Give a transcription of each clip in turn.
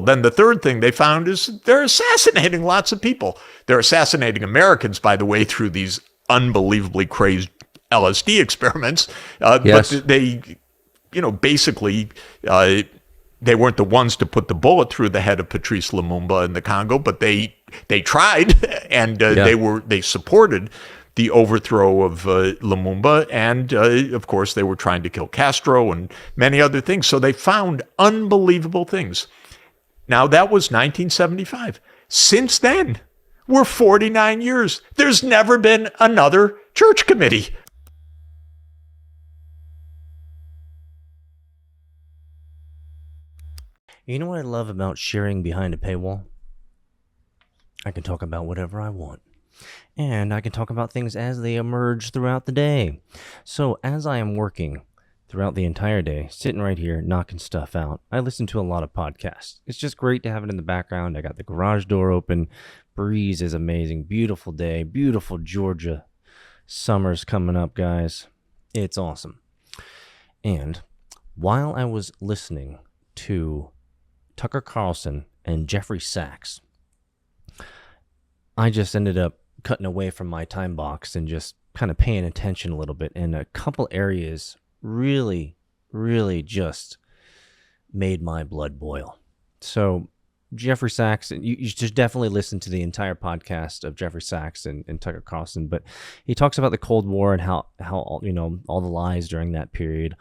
Then the third thing they found is they're assassinating lots of people. They're assassinating Americans, by the way, through these unbelievably crazed LSD experiments. Yes. But they, basically, they weren't the ones to put the bullet through the head of Patrice Lumumba in the Congo, but they tried, and they supported the overthrow of Lumumba, and of course they were trying to kill Castro and many other things. So they found unbelievable things. Now that was 1975. Since then, we're 49 years. There's never been another church committee. You know what I love about sharing behind a paywall? I can talk about whatever I want. And I can talk about things as they emerge throughout the day. So as I am working throughout the entire day, sitting right here, knocking stuff out, I listen to a lot of podcasts. It's just great to have it in the background. I got the garage door open. Breeze is amazing. Beautiful day. Beautiful Georgia. Summer's coming up, guys. It's awesome. And while I was listening to Tucker Carlson and Jeffrey Sachs, I just ended up cutting away from my time box and just kind of paying attention a little bit. And a couple areas really, really just made my blood boil. So Jeffrey Sachs, you should definitely listen to the entire podcast of Jeffrey Sachs and Tucker Carlson, but he talks about the Cold War and how all the lies during that period.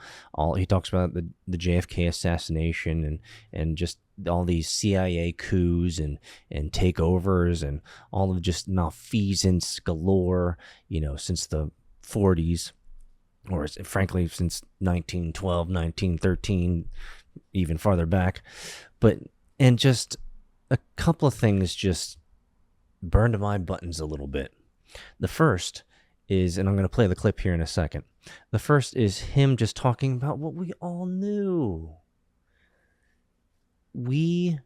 He talks about the JFK assassination and just all these CIA coups and takeovers and all of just malfeasance galore, since the 40s, or frankly, since 1912, 1913, even farther back. And just a couple of things just burned my buttons a little bit. The first is, and I'm going to play the clip here in a second. The first is him just talking about what we all knew. We,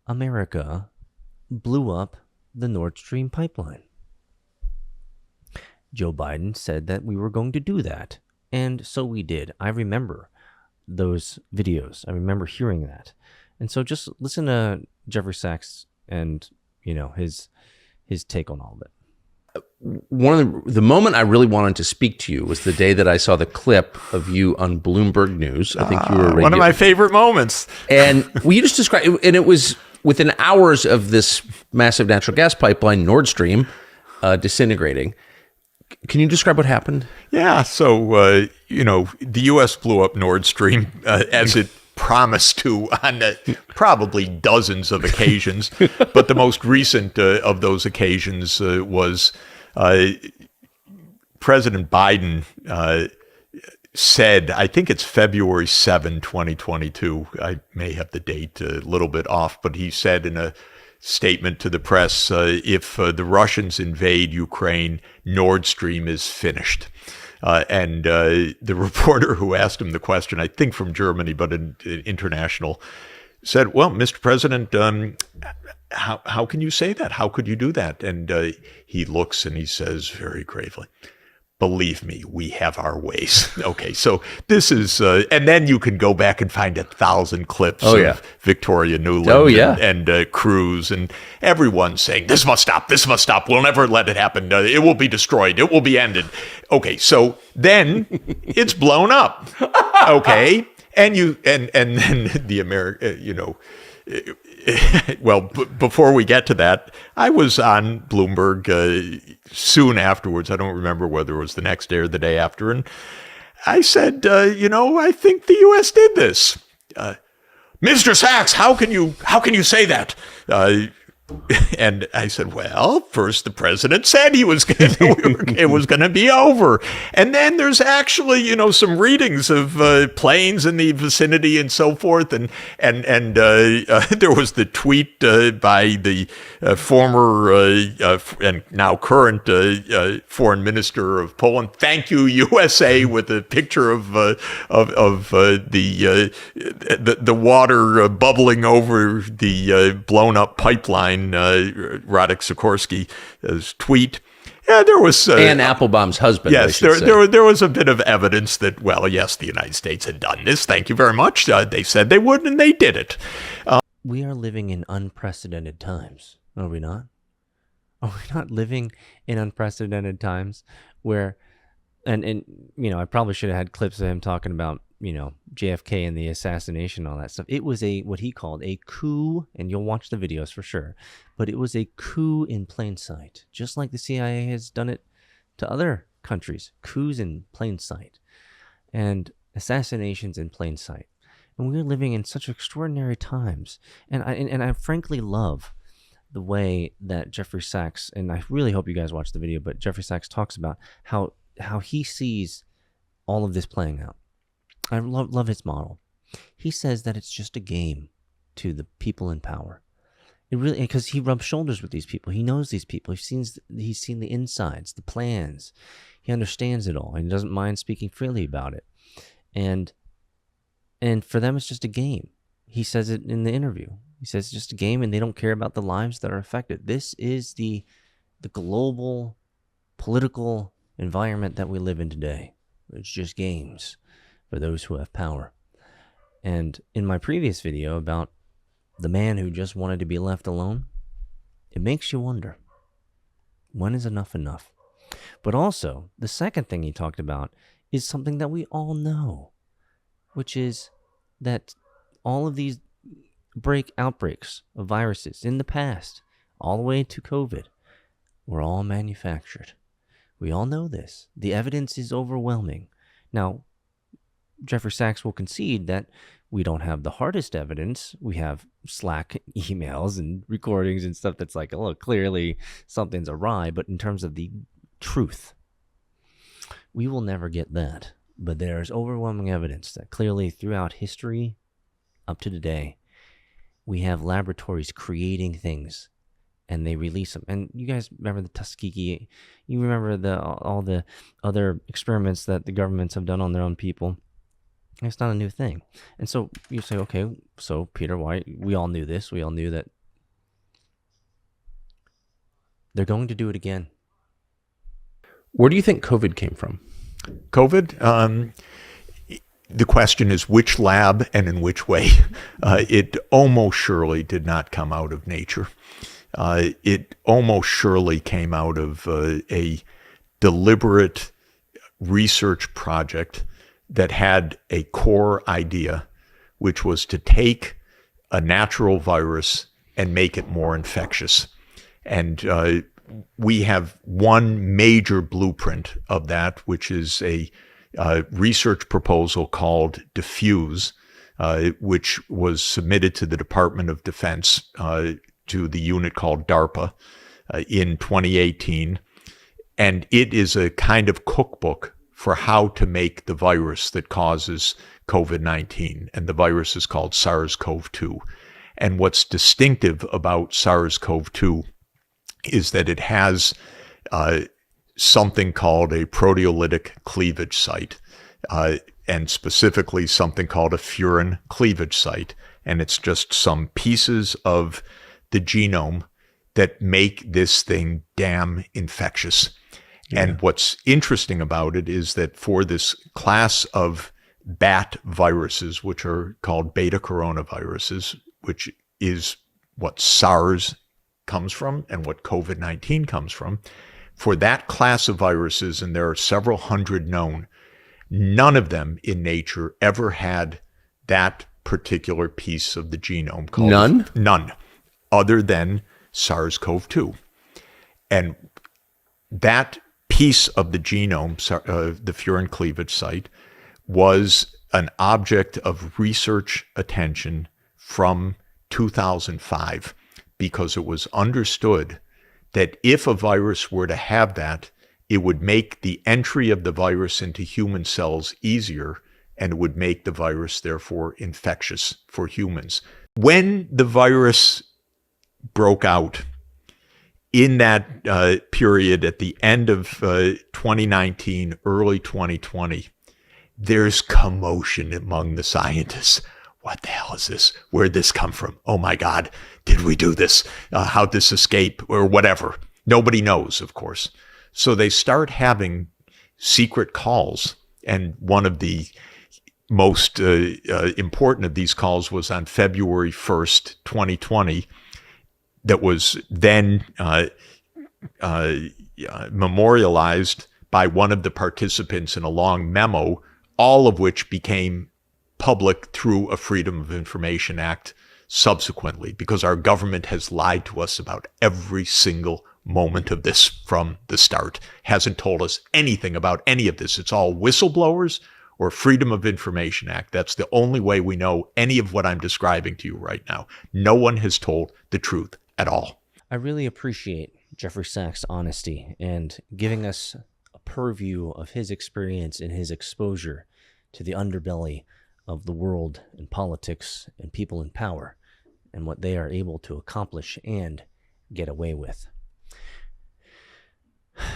America, blew up the Nord Stream pipeline. Joe Biden said that we were going to do that, and so we did. I remember those videos. I remember hearing that. And so just listen to Jeffrey Sachs and, his take on all of it. One of the moment I really wanted to speak to you was the day that I saw the clip of you on Bloomberg News. I think you were one of my favorite moments. And you just described it, and it was within hours of this massive natural gas pipeline, Nord Stream, disintegrating. Can you describe what happened? Yeah. So, the U.S. blew up Nord Stream as it promised to on probably dozens of occasions. But the most recent of those occasions was President Biden said, I think it's February 7, 2022. I may have the date a little bit off, but he said in a statement to the press, if the Russians invade Ukraine, Nord Stream is finished. And the reporter who asked him the question, I think from Germany, but international, said, well, Mr. President, how can you say that? How could you do that? And he looks and he says very gravely, believe me, we have our ways. Okay, so this is, and then you can go back and find 1,000 clips of Victoria Nuland and Cruz and everyone saying, this must stop, we'll never let it happen, it will be destroyed, it will be ended. Okay, so then it's blown up. Okay, and then the American, well, before we get to that, I was on Bloomberg soon afterwards. I don't remember whether it was the next day or the day after. And I said, I think the U.S. did this. Mr. Sachs, how can you say that? And I said, well, first the president said it was going to be over. And then there's actually, some readings of planes in the vicinity and so forth. And there was the tweet by the former and now current foreign minister of Poland. Thank you, USA, with a picture of the water bubbling over the blown up pipeline. Radek Sikorski's tweet. Yeah, there was Anne Applebaum's husband. Yes, there was a bit of evidence that, well, yes, the United States had done this. Thank you very much. They said they would, and they did it. we are living in unprecedented times, are we not? Are we not living in unprecedented times where, and I probably should have had clips of him talking about, JFK and the assassination and all that stuff. It was what he called a coup, and you'll watch the videos for sure, but it was a coup in plain sight, just like the CIA has done it to other countries, coups in plain sight and assassinations in plain sight. And we're living in such extraordinary times. And I frankly love the way that Jeffrey Sachs, and I really hope you guys watch the video, but Jeffrey Sachs talks about how he sees all of this playing out. I love his model. He says that it's just a game to the people in power. It really, because he rubs shoulders with these people. He knows these people. He's seen the insides, the plans. He understands it all, and he doesn't mind speaking freely about it. And for them, it's just a game. He says it in the interview. He says it's just a game, and they don't care about the lives that are affected. This is the global political environment that we live in today. It's just games for those who have power. And in my previous video about the man who just wanted to be left alone, it makes you wonder, when is enough enough? But also, the second thing he talked about is something that we all know, which is that all of these outbreaks of viruses in the past, all the way to COVID, were all manufactured. We all know this. The evidence is overwhelming. Now, Jeffrey Sachs will concede that we don't have the hardest evidence. We have Slack emails and recordings and stuff that's like, look, clearly something's awry. But in terms of the truth, we will never get that. But there's overwhelming evidence that clearly throughout history up to today, we have laboratories creating things and they release them. And you guys remember the Tuskegee, you remember all the other experiments that the governments have done on their own people. It's not a new thing. And so you say, okay, so Peter, why? We all knew this. We all knew that they're going to do it again. Where do you think COVID came from? COVID? The question is which lab and in which way. It almost surely did not come out of nature. It almost surely came out of a deliberate research project that had a core idea, which was to take a natural virus and make it more infectious. And we have one major blueprint of that, which is a research proposal called Diffuse, which was submitted to the Department of Defense, to the unit called DARPA in 2018. And it is a kind of cookbook for how to make the virus that causes COVID-19. And the virus is called SARS-CoV-2. And what's distinctive about SARS-CoV-2 is that it has something called a proteolytic cleavage site, and specifically something called a furin cleavage site. And it's just some pieces of the genome that make this thing damn infectious. Yeah. And what's interesting about it is that for this class of bat viruses, which are called beta coronaviruses, which is what SARS comes from and what COVID-19 comes from, for that class of viruses, and there are several hundred known, none of them in nature ever had that particular piece of the genome called none, other than SARS-CoV-2. And that piece of the genome, the furin cleavage site, was an object of research attention from 2005, because it was understood that if a virus were to have that, it would make the entry of the virus into human cells easier, and it would make the virus, therefore, infectious for humans. When the virus broke out in that period at the end of 2019, early 2020, there's commotion among the scientists. What the hell is this? Where'd this come from? Oh my God, did we do this? How'd this escape? Or whatever. Nobody knows, of course. So they start having secret calls. And one of the most important of these calls was on February 1st, 2020, that was then memorialized by one of the participants in a long memo, all of which became public through a Freedom of Information Act subsequently, because our government has lied to us about every single moment of this from the start, hasn't told us anything about any of this. It's all whistleblowers or Freedom of Information Act. That's the only way we know any of what I'm describing to you right now. No one has told the truth at all. I really appreciate Jeffrey Sachs' honesty and giving us a purview of his experience and his exposure to the underbelly of the world and politics and people in power and what they are able to accomplish and get away with.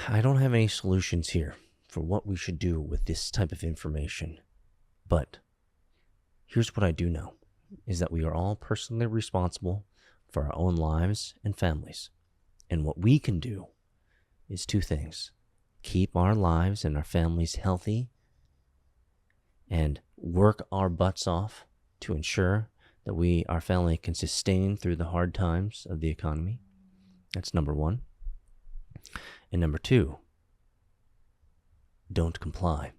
I don't have any solutions here for what we should do with this type of information, but here's what I do know, is that we are all personally responsible for our own lives and families. And what we can do is two things: keep our lives and our families healthy and work our butts off to ensure that our family can sustain through the hard times of the economy. That's number one. And number two, don't comply.